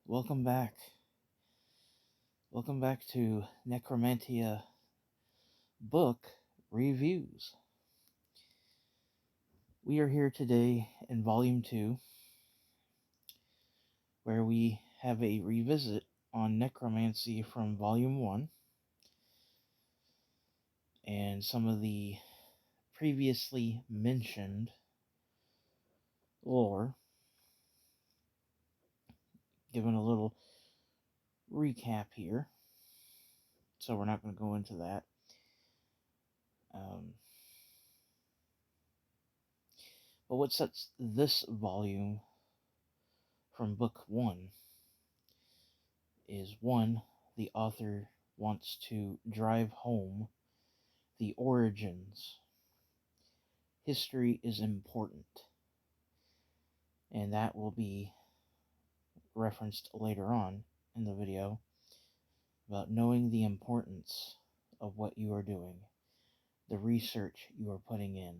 Welcome back. Welcome back to Necromanteia book reviews. We are here today in Volume 2, where we have a revisit on Necromancy from Volume 1, and some of the previously mentioned lore, given a little recap here, so we're not going to go into that. But what sets this volume from Book 1 is, 1, the author wants to drive home the origins. History is important, and that will be referenced later on in the video, about knowing the importance of what you are doing, the research you are putting in.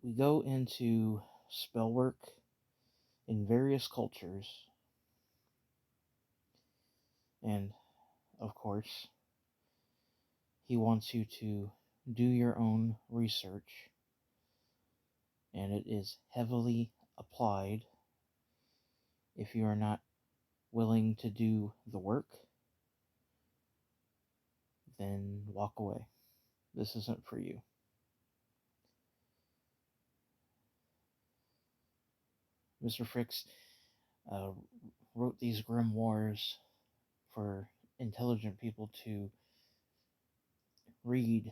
We go into spellwork in various cultures, and of course, he wants you to do your own research, and it is heavily applied. If you are not willing to do the work, then walk away. This isn't for you. Mr. Frix wrote these grimoires for intelligent people to read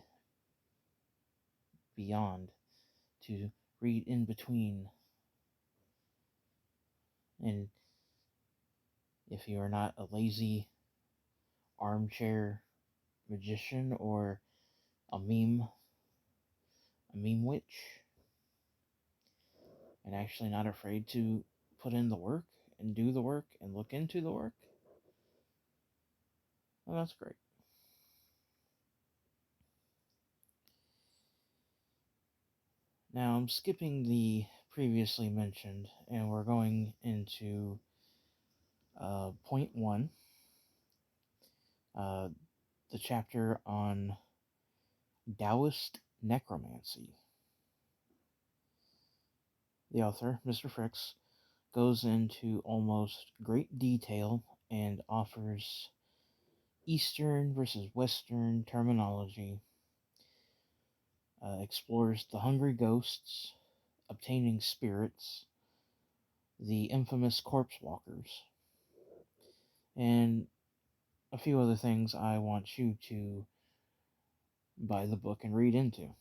beyond, to read in between. And if you are not a lazy armchair magician or a meme witch, and actually not afraid to put in the work and do the work and look into the work, well, that's great. Now I'm skipping the previously mentioned, and we're going into point 1, the chapter on Taoist Necromancy. The author, Mr. Frix, goes into almost great detail and offers Eastern versus Western terminology, explores the hungry ghosts, obtaining spirits, the infamous corpse walkers, and a few other things I want you to buy the book and read into.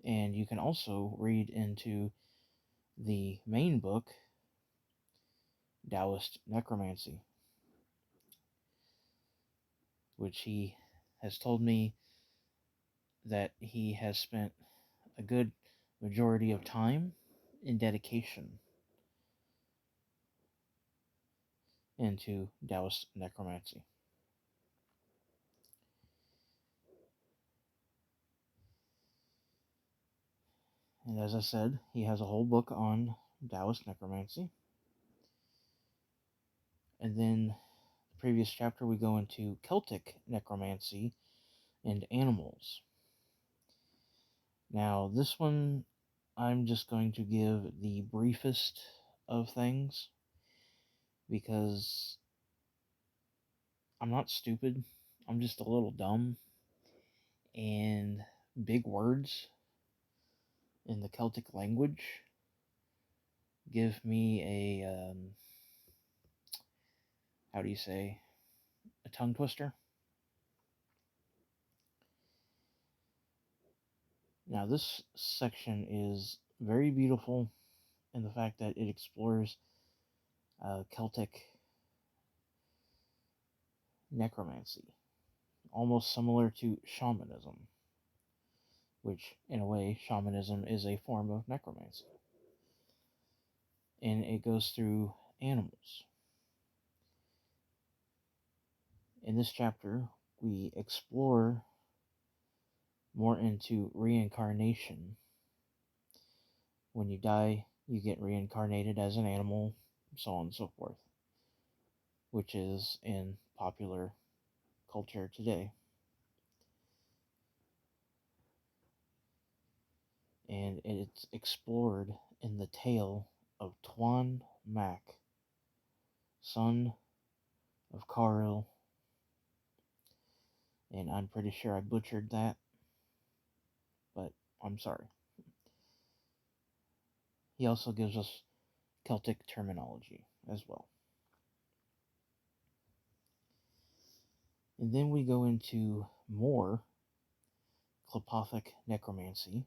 And you can also read into the main book, Taoist Necromancy, which he has told me that he has spent a good majority of time in dedication into Taoist Necromancy. And as I said, he has a whole book on Taoist Necromancy. And then the previous chapter we go into Celtic Necromancy and animals. Now this one I'm just going to give the briefest of things, because I'm not stupid, I'm just a little dumb, and big words in the Celtic language give me a, how do you say, a tongue twister. Now this section is very beautiful in the fact that it explores Celtic necromancy, almost similar to shamanism, which, in a way, shamanism is a form of necromancy. And it goes through animals. In this chapter, we explore more into reincarnation. When you die, you get reincarnated as an animal, so on and so forth, which is in popular culture today. And it's explored in the tale of Tuan Mac, son of Karos, and I'm pretty sure I butchered that, but I'm sorry. He also gives us Celtic terminology as well. And then we go into more Clepothic necromancy.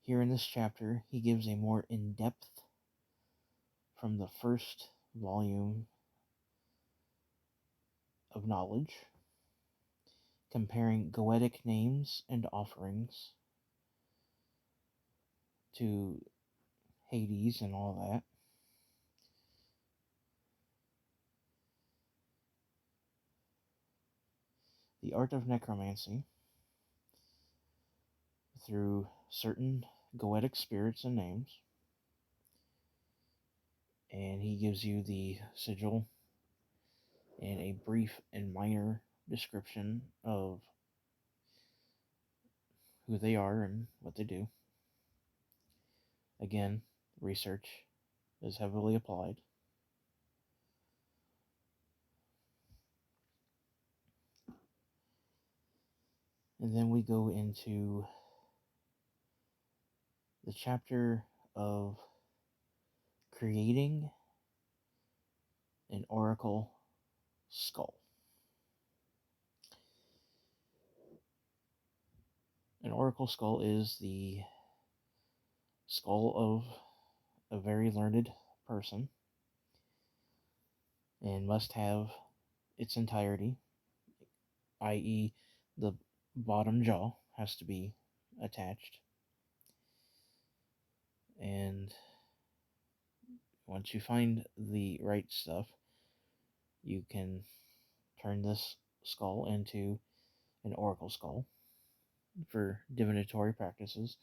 Here in this chapter, he gives a more in-depth from the first volume of knowledge, comparing Goetic names and offerings to Hades and all that. The art of necromancy through certain Goetic spirits and names. And he gives you the sigil and a brief and minor description of who they are and what they do. Again, research is heavily applied. And then we go into the chapter of creating an oracle skull. An oracle skull is the skull of a very learned person and must have its entirety, i.e., the bottom jaw has to be attached. And once you find the right stuff, you can turn this skull into an oracle skull for divinatory practices.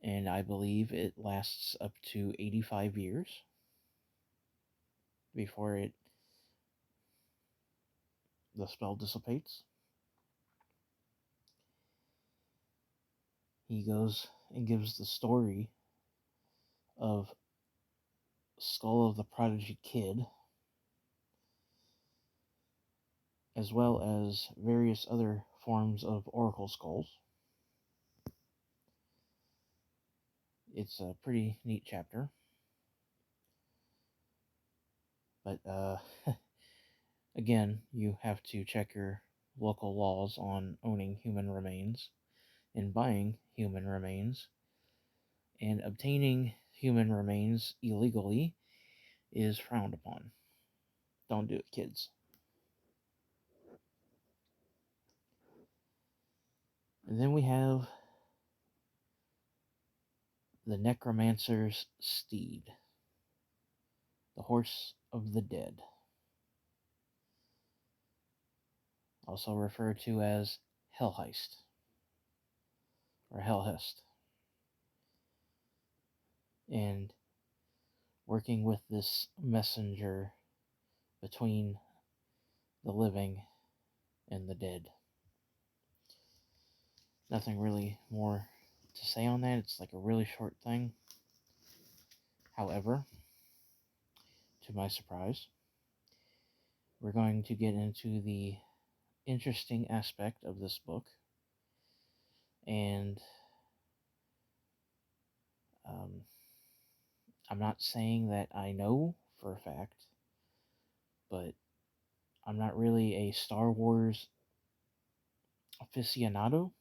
And I believe it lasts up to 85 years before the spell dissipates. He goes and gives the story of Skull of the Prodigy Kid, as well as various other forms of oracle skulls. It's a pretty neat chapter. But again, you have to check your local laws on owning human remains and buying human remains. And obtaining human remains illegally is frowned upon. Don't do it, kids. And then we have the Necromancer's Steed, the Horse of the Dead, also referred to as Hellheist or Hellhest. And working with this messenger between the living and the dead. Nothing really more to say on that. It's like a really short thing. However, to my surprise, we're going to get into the interesting aspect of this book. And I'm not saying that I know for a fact, but I'm not really a Star Wars aficionado.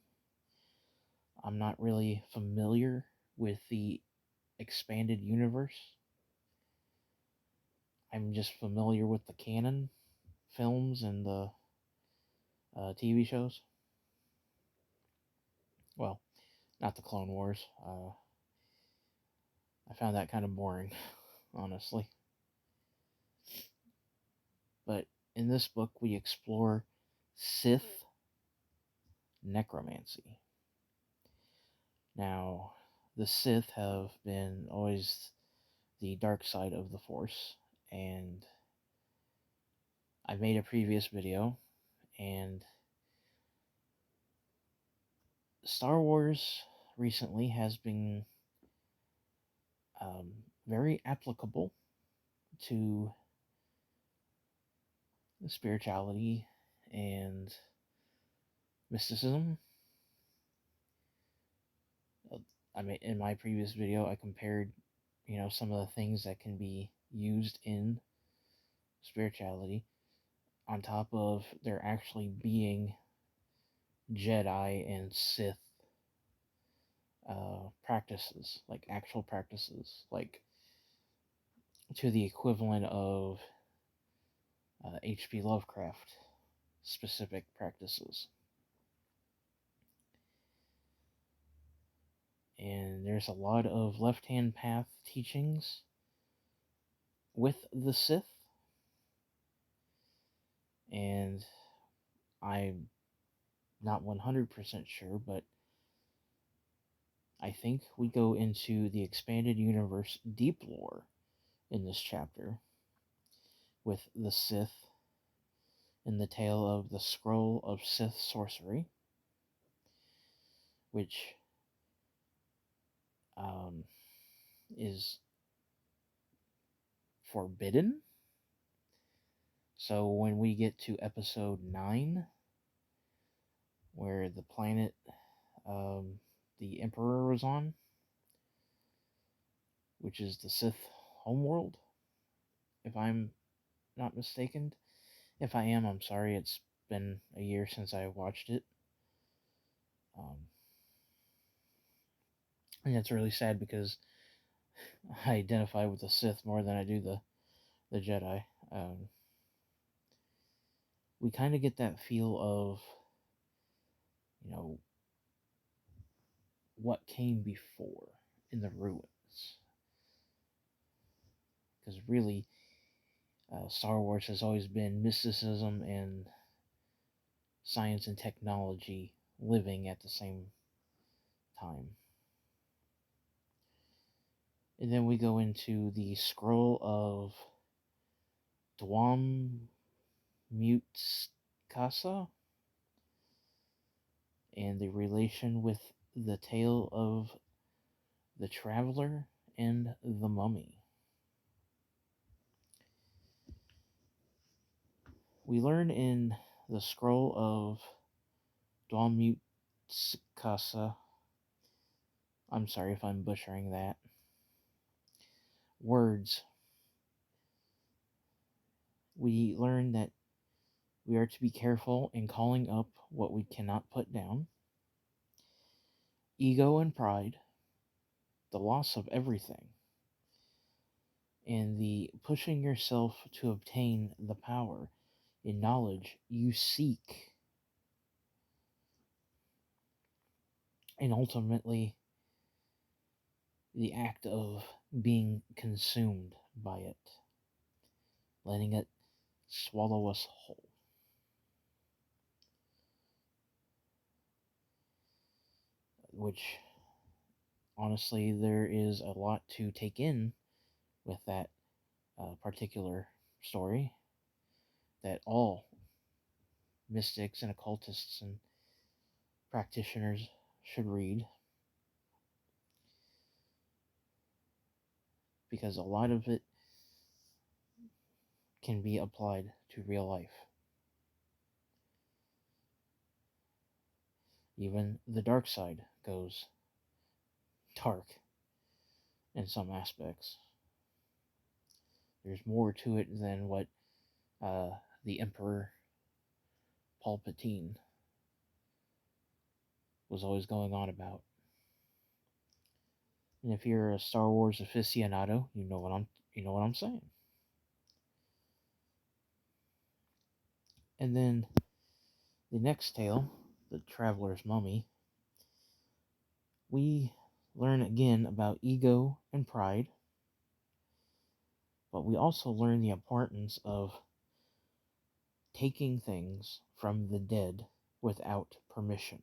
I'm not really familiar with the expanded universe. I'm just familiar with the canon, films and the TV shows. Well, not the Clone Wars. I found that kind of boring, honestly. But in this book, we explore Sith necromancy. Now, the Sith have been always the dark side of the Force, and I made a previous video, and Star Wars recently has been very applicable to spirituality and mysticism. I mean, in my previous video, I compared, some of the things that can be used in spirituality on top of there actually being Jedi and Sith practices, like actual practices, like to the equivalent of H.P. Lovecraft specific practices. And there's a lot of left-hand path teachings with the Sith, and I'm not 100% sure, but I think we go into the expanded universe deep lore in this chapter with the Sith and the tale of the Scroll of Sith Sorcery, which is forbidden. So when we get to episode 9, where the planet the Emperor was on, which is the Sith homeworld, if I'm not mistaken. If I am, I'm sorry, it's been a year since I watched it. And it's really sad because I identify with the Sith more than I do the Jedi. We kind of get that feel of, what came before in the ruins. Because really, Star Wars has always been mysticism and science and technology living at the same time. And then we go into the Scroll of Dwam Mutkasa and the relation with the tale of the Traveler and the Mummy. We learn in the Scroll of Dwam Mutkasa, I'm sorry if I'm butchering that, words. We learn that we are to be careful in calling up what we cannot put down. Ego and pride, the loss of everything, and the pushing yourself to obtain the power and knowledge you seek, and ultimately the act of being consumed by it, letting it swallow us whole. Which, honestly, there is a lot to take in with that particular story that all mystics and occultists and practitioners should read, because a lot of it can be applied to real life. Even the dark side goes dark in some aspects. There's more to it than what the Emperor Palpatine was always going on about. And if you're a Star Wars aficionado, you know what I'm saying. And then the next tale, the Traveler's Mummy, we learn again about ego and pride, but we also learn the importance of taking things from the dead without permission.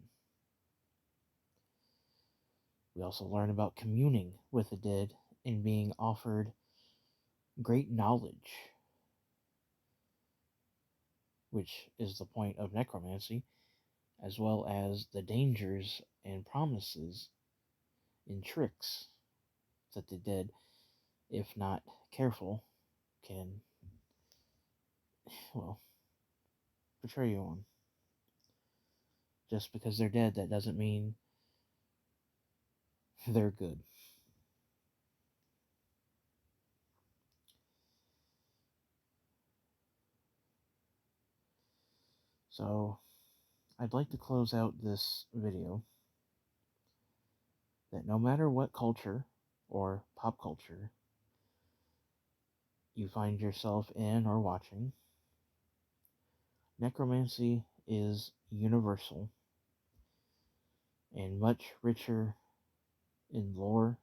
We also learn about communing with the dead and being offered great knowledge, which is the point of necromancy, as well as the dangers and promises and tricks that the dead, if not careful, can, well, betray you on. Just because they're dead, that doesn't mean they're good. So, I'd like to close out this video that no matter what culture or pop culture you find yourself in or watching, necromancy is universal and much richer in lore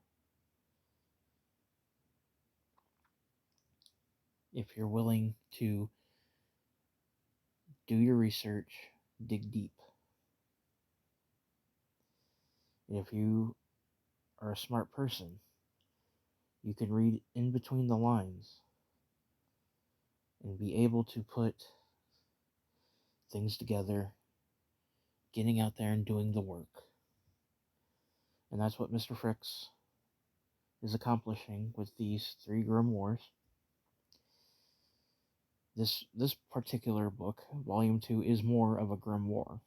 if you're willing to do your research, dig deep. And if you are a smart person, you can read in between the lines and be able to put things together, getting out there and doing the work. And that's what Mr. Frix is accomplishing with these 3 grimoires. This particular book, Volume 2, is more of a grimoire.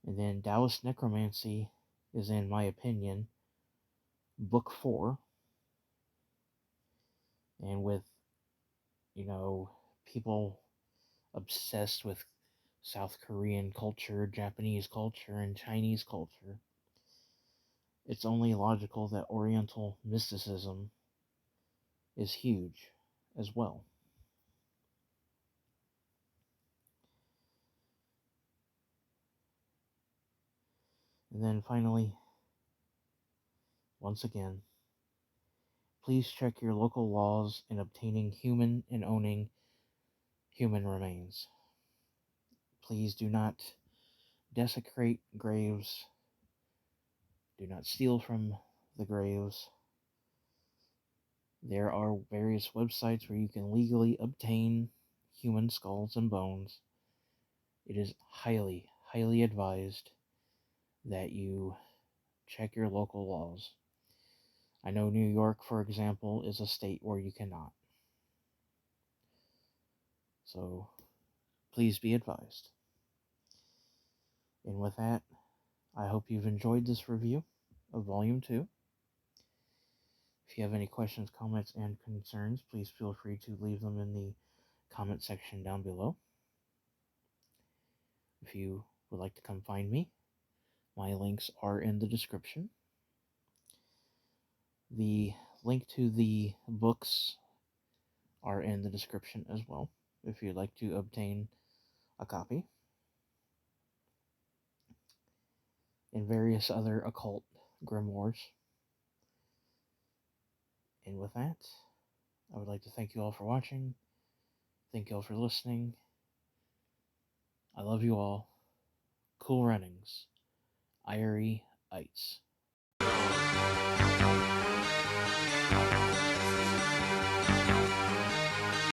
And then Taoist Necromancy is, in my opinion, Book 4. And with, people obsessed with South Korean culture, Japanese culture, and Chinese culture, it's only logical that Oriental mysticism is huge as well. And then finally, once again, please check your local laws in obtaining human and owning human remains. Please do not desecrate graves. Do not steal from the graves. There are various websites where you can legally obtain human skulls and bones. It is highly, highly advised that you check your local laws. I know New York, for example, is a state where you cannot. So, please be advised. And with that, I hope you've enjoyed this review of Volume 2. If you have any questions, comments, and concerns, please feel free to leave them in the comment section down below. If you would like to come find me, my links are in the description. The link to the books are in the description as well, if you'd like to obtain a copy. And various other occult grimoires. And with that, I would like to thank you all for watching. Thank you all for listening. I love you all. Cool runnings. Irie Ites.